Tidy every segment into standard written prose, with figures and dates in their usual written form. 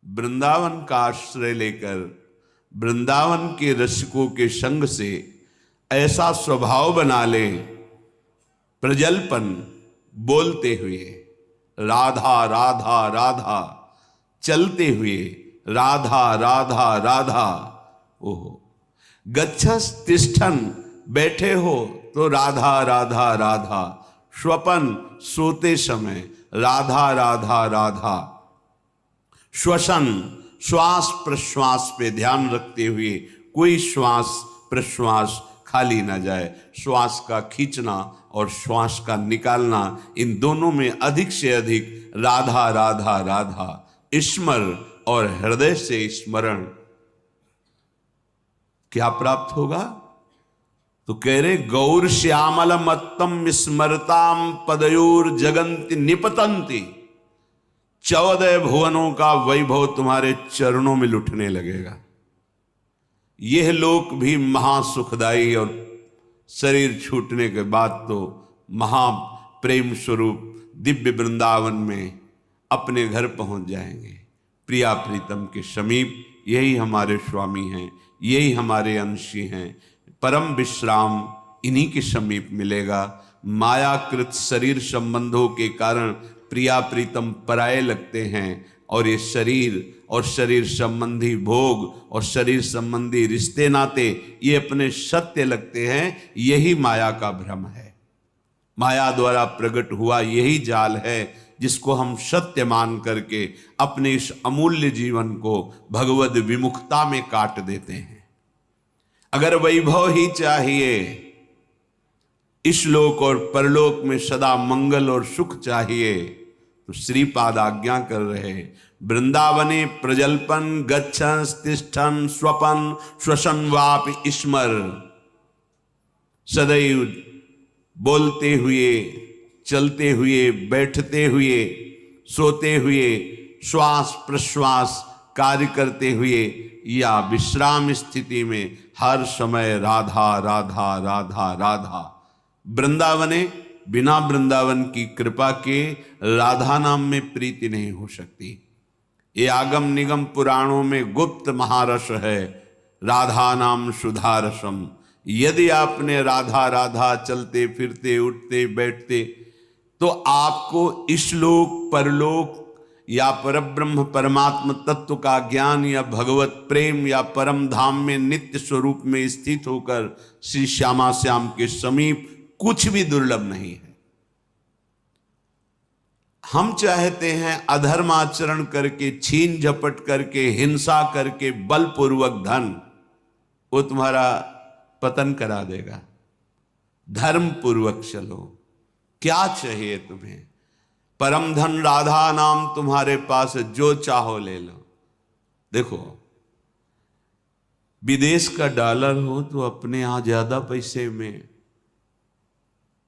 वृंदावन का आश्रय लेकर वृंदावन के रसिकों के संग से ऐसा स्वभाव बना ले, प्रजल्पन बोलते हुए राधा राधा राधा, चलते हुए राधा राधा राधा। ओहो, गच्छस तिष्ठन, बैठे हो तो राधा राधा राधा, स्वपन सोते समय राधा राधा राधा, श्वसन श्वास प्रश्वास पे ध्यान रखते हुए कोई श्वास प्रश्वास खाली ना जाए, श्वास का खींचना और श्वास का निकालना, इन दोनों में अधिक से अधिक राधा राधा राधा। स्मर और हृदय से स्मरण क्या प्राप्त होगा? तो कह रहे गौर श्यामल मत्तम स्मरताम पदयोर जगंति निपतंती, 14 भुवनों का वैभव तुम्हारे चरणों में लुटने लगेगा। यह लोक भी महासुखदायी और शरीर छूटने के बाद तो महाप्रेम स्वरूप दिव्य वृंदावन में अपने घर पहुंच जाएंगे, प्रिया प्रीतम के समीप। यही हमारे स्वामी हैं, यही हमारे अंशी हैं। परम विश्राम इन्हीं के समीप मिलेगा। मायाकृत शरीर संबंधों के कारण प्रिया प्रीतम पराये लगते हैं, और ये शरीर और शरीर संबंधी भोग और शरीर संबंधी रिश्ते नाते ये अपने सत्य लगते हैं। यही माया का भ्रम है, माया द्वारा प्रकट हुआ यही जाल है, जिसको हम सत्य मान करके अपने इस अमूल्य जीवन को भगवद विमुखता में काट देते हैं। अगर वैभव ही चाहिए, इस लोक और परलोक में सदा मंगल और सुख चाहिए, तो श्रीपाद आज्ञा कर रहे वृंदावने प्रजल्पन गच्छन तिष्ठन स्वपन श्वसन वापि स्मर। सदैव बोलते हुए, चलते हुए, बैठते हुए, सोते हुए, श्वास प्रश्वास कार्य करते हुए या विश्राम स्थिति में हर समय राधा राधा राधा राधा। वृंदावने, बिना वृंदावन की कृपा के राधा नाम में प्रीति नहीं हो सकती। ये आगम निगम पुराणों में गुप्त महारस है, राधा नाम सुधारसम। यदि आपने राधा राधा चलते फिरते उठते बैठते, तो आपको इस लोक परलोक या परब्रह्म परमात्म तत्व का ज्ञान या भगवत प्रेम या परम धाम में नित्य स्वरूप में स्थित होकर श्री श्यामा श्याम के समीप कुछ भी दुर्लभ नहीं है। हम चाहते हैं अधर्म आचरण करके, छीन झपट करके, हिंसा करके, बलपूर्वक धन, वो तुम्हारा पतन करा देगा। धर्म पूर्वक चलो। क्या चाहिए तुम्हें? परम धन राधा नाम तुम्हारे पास, जो चाहो ले लो। देखो, विदेश का डॉलर हो तो अपने यहां ज्यादा पैसे में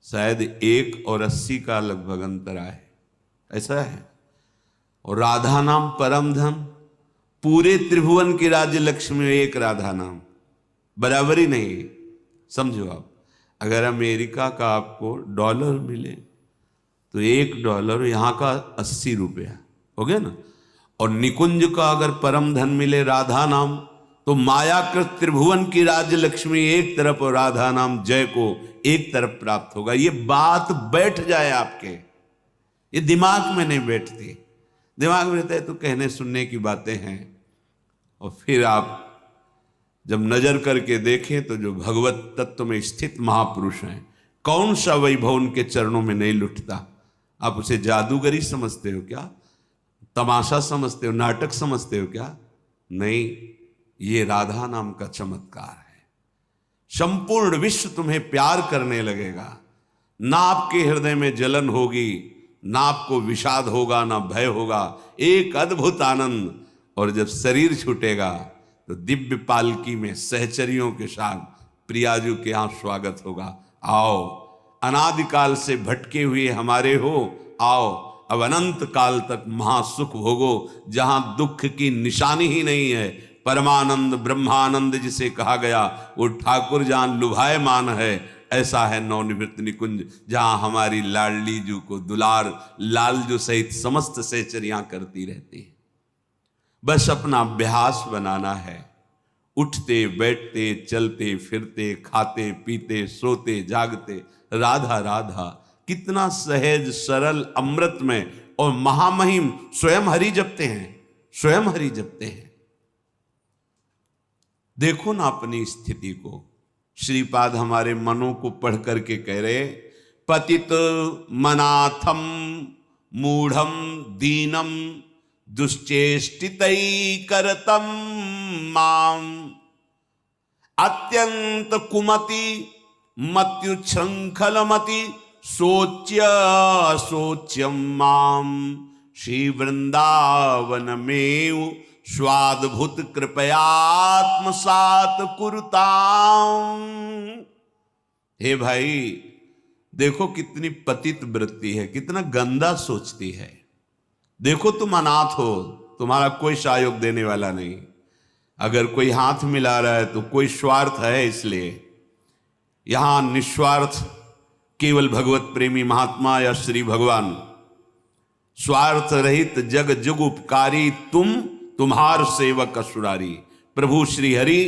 शायद 1 और 80 का लगभग अंतर आए, ऐसा है। और राधा नाम परम धन, पूरे त्रिभुवन की राज्य लक्ष्मी में एक राधा नाम, बराबरी नहीं। समझो आप, अगर अमेरिका का आपको डॉलर मिले तो $1 यहाँ का 80 रुपया हो गया ना। और निकुंज का अगर परम धन मिले राधा नाम, तो मायाकृत त्रिभुवन की राज्य लक्ष्मी एक तरफ और राधा नाम जय को एक तरफ प्राप्त होगा। ये बात बैठ जाए आपके, ये दिमाग में नहीं बैठती। दिमाग में रहता है तो कहने सुनने की बातें हैं, और फिर आप जब नजर करके देखें तो जो भगवत तत्व में स्थित महापुरुष हैं, कौन सा वैभव उनके चरणों में नहीं लुटता? आप उसे जादूगरी समझते हो क्या? तमाशा समझते हो? नाटक समझते हो क्या? नहीं, ये राधा नाम का चमत्कार है। संपूर्ण विश्व तुम्हें प्यार करने लगेगा। ना आपके हृदय में जलन होगी, ना आपको विषाद होगा, ना भय होगा। एक अद्भुत आनंद। और जब शरीर छूटेगा तो दिव्य पालकी में सहचरियों के साथ प्रियाजू के यहाँ स्वागत होगा। आओ, अनादिकाल से भटके हुए हमारे हो, आओ अब अनंत काल तक महासुख भोगो, जहां दुख की निशानी ही नहीं है। परमानंद ब्रह्मानंद जिसे कहा गया, वो ठाकुर जान लुभायमान है। ऐसा है नवनिवृत्त निकुंज, जहां हमारी लाडली जू को दुलार लाल जो सहित समस्त सहचरियां करती रहती है। बस अपना अभ्यास बनाना है। उठते बैठते चलते फिरते खाते पीते सोते जागते राधा राधा, कितना सहज सरल अमृतमय और महामहिम स्वयं हरि जपते हैं, स्वयं हरि जपते हैं। देखो ना अपनी स्थिति को। श्रीपाद हमारे मनों को पढ़ करके कह रहे, पतित मनाथम मूढ़म दीनम दुश्चेष्टितै करतम माम अत्यंत कुमति मत्युच्छृंखलमति सोच्य सोच्यम माम श्री वृंदावन में स्वाद्भुत कृपयात्मसात कुरुताम। हे भाई, देखो कितनी पतित वृत्ति है, कितना गंदा सोचती है। देखो तुम अनाथ हो, तुम्हारा कोई सहयोग देने वाला नहीं। अगर कोई हाथ मिला रहा है तो कोई स्वार्थ है, इसलिए यहां निस्वार्थ केवल भगवत प्रेमी महात्मा या श्री भगवान, स्वार्थ रहित जग जुग उपकारी तुम्हार सेवक असुरारी। प्रभु श्री हरि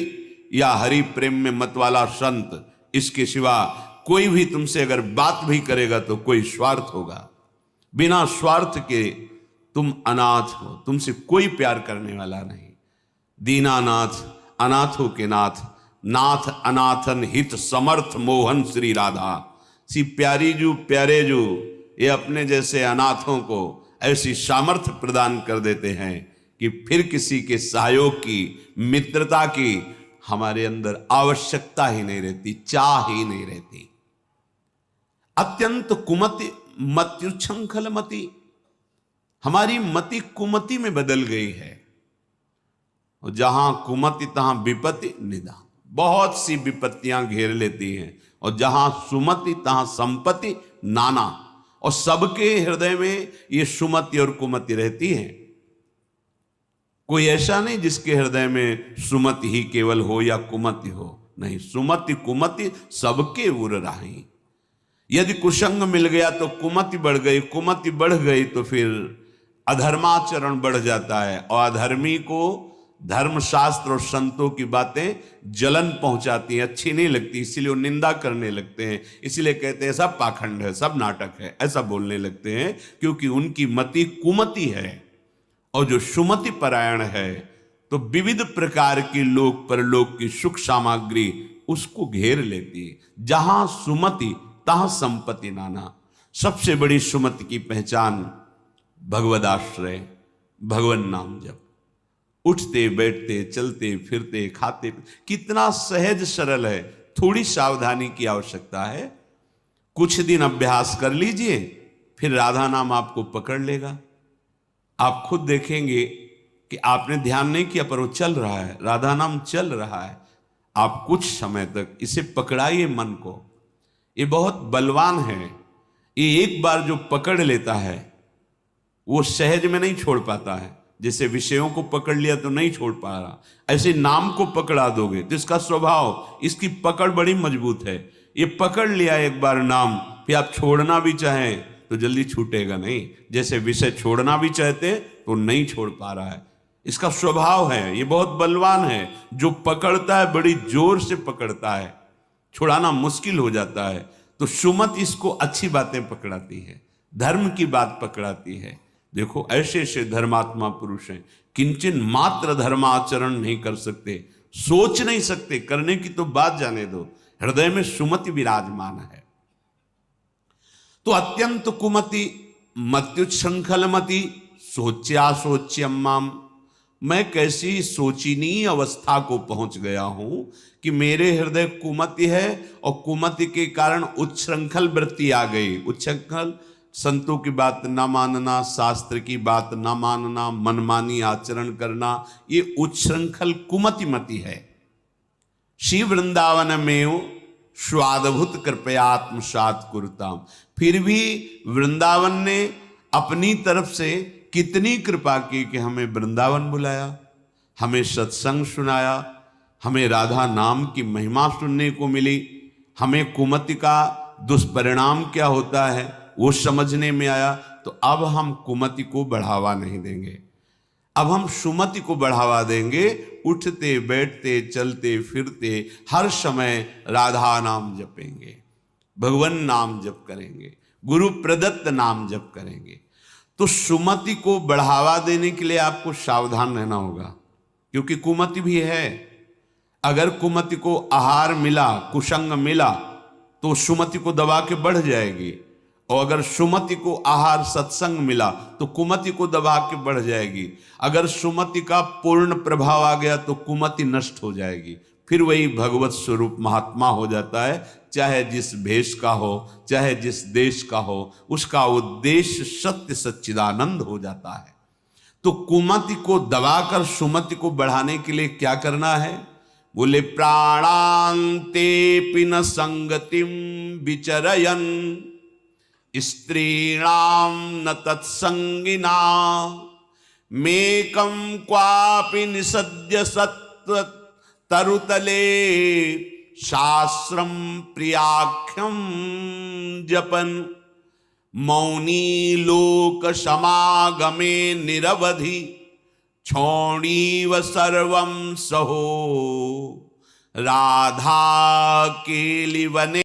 या हरि प्रेम में मत वाला संत, इसके सिवा कोई भी तुमसे अगर बात भी करेगा तो कोई स्वार्थ होगा। बिना स्वार्थ के तुम अनाथ हो, तुमसे कोई प्यार करने वाला नहीं। दीनानाथ अनाथों के नाथ, नाथ अनाथन हित समर्थ मोहन श्री राधा। सी प्यारी जू प्यारे जू, ये अपने जैसे अनाथों को ऐसी सामर्थ्य प्रदान कर देते हैं कि फिर किसी के सहयोग की, मित्रता की हमारे अंदर आवश्यकता ही नहीं रहती, चाह ही नहीं रहती। अत्यंत कुमति मत्युच्छृंखल मति, हमारी मति कुमति में बदल गई है। और जहां कुमति तहां विपत्ति निदान, बहुत सी विपत्तियां घेर लेती हैं। और जहां सुमति तहां संपत्ति नाना, और सबके हृदय में ये सुमति और कुमति रहती है। कोई ऐसा नहीं जिसके हृदय में सुमति ही केवल हो या कुमति हो, नहीं, सुमति कुमति सबके उर राही। यदि कुसंग मिल गया तो कुमति बढ़ गई, कुमति बढ़ गई तो फिर अधर्माचरण बढ़ जाता है। और अधर्मी को धर्मशास्त्र और संतों की बातें जलन पहुंचाती हैं, अच्छी नहीं लगती, इसीलिए वो निंदा करने लगते हैं। इसीलिए कहते हैं सब पाखंड है, सब नाटक है, ऐसा बोलने लगते हैं, क्योंकि उनकी मति कुमति है। और जो सुमति परायण है तो विविध प्रकार की लोक परलोक की सुख सामग्री उसको घेर लेती है। जहां सुमति तहां संपत्ति नाना। सबसे बड़ी सुमति की पहचान भगवदाश्रय, भगवन नाम जप। उठते बैठते चलते फिरते खाते, कितना सहज सरल है। थोड़ी सावधानी की आवश्यकता है। कुछ दिन अभ्यास कर लीजिए, फिर राधा नाम आपको पकड़ लेगा। आप खुद देखेंगे कि आपने ध्यान नहीं किया पर वो चल रहा है, राधा नाम चल रहा है। आप कुछ समय तक इसे पकड़ाइए मन को, ये बहुत बलवान है। ये एक बार जो पकड़ लेता है वो सहज में नहीं छोड़ पाता है। जैसे विषयों को पकड़ लिया तो नहीं छोड़ पा रहा, ऐसे नाम को पकड़ा दोगे तो इसका स्वभाव, इसकी पकड़ बड़ी मजबूत है। ये पकड़ लिया एक बार नाम, फिर आप छोड़ना भी चाहें तो जल्दी छूटेगा नहीं। जैसे विषय छोड़ना भी चाहते तो नहीं छोड़ पा रहा है, इसका स्वभाव है। ये बहुत बलवान है, जो पकड़ता है बड़ी जोर से पकड़ता है, छुड़ाना मुश्किल हो जाता है। तो सुमत इसको अच्छी बातें पकड़ाती है, धर्म की बात पकड़ाती है। देखो ऐसे ऐसे धर्मात्मा पुरुष हैं, किंचन मात्र धर्माचरण नहीं कर सकते, सोच नहीं सकते, करने की तो बात जाने दो, हृदय में सुमति विराजमान है। तो अत्यंत कुमति मत्युच्छृंखलमति सोच्या सोच्यम्माम, मैं कैसी सोचनीय अवस्था को पहुंच गया हूं कि मेरे हृदय कुमति है और कुमति के कारण उच्छृंखल वृत्ति आ गई। उच्छृंखल संतों की बात न मानना, शास्त्र की बात न मानना, मनमानी आचरण करना, ये उच्छृंखल कुमति मति है। श्री वृंदावन में स्वाद्भुत कृपयात्मसात कुरुताम, फिर भी वृंदावन ने अपनी तरफ से कितनी कृपा की कि हमें वृंदावन बुलाया, हमें सत्संग सुनाया, हमें राधा नाम की महिमा सुनने को मिली, हमें कुमति का दुष्परिणाम क्या होता है वो समझने में आया। तो अब हम कुमति को बढ़ावा नहीं देंगे। अब हम सुमति को बढ़ावा देंगे, उठते बैठते चलते फिरते हर समय राधा नाम जपेंगे, भगवान नाम जप करेंगे, गुरु प्रदत्त नाम जप करेंगे। तो सुमति को बढ़ावा देने के लिए आपको सावधान रहना होगा, क्योंकि कुमति भी है। अगर कुमति को आहार मिला, कुसंग मिला, तो सुमति को दबा के बढ़ जाएगी, और अगर सुमति को आहार सत्संग मिला तो कुमति को दबा के बढ़ जाएगी। अगर सुमति का पूर्ण प्रभाव आ गया तो कुमति नष्ट हो जाएगी, फिर वही भगवत स्वरूप महात्मा हो जाता है। चाहे जिस भेष का हो, चाहे जिस देश का हो, उसका उद्देश्य सत्य सच्चिदानंद हो जाता है। तो कुमति को दबाकर सुमति को बढ़ाने के लिए क्या करना है? बोले प्राणांते पिन संगतिम विचरयन स्त्रीणाम न तत्संगिना मेकं क्वापि निसद्य सत्व तरुतले शास्त्रम प्रियाख्यम जपन मौनी लोक समागमे निरवधि क्षौणीव सर्वं सहो राधा केलिवने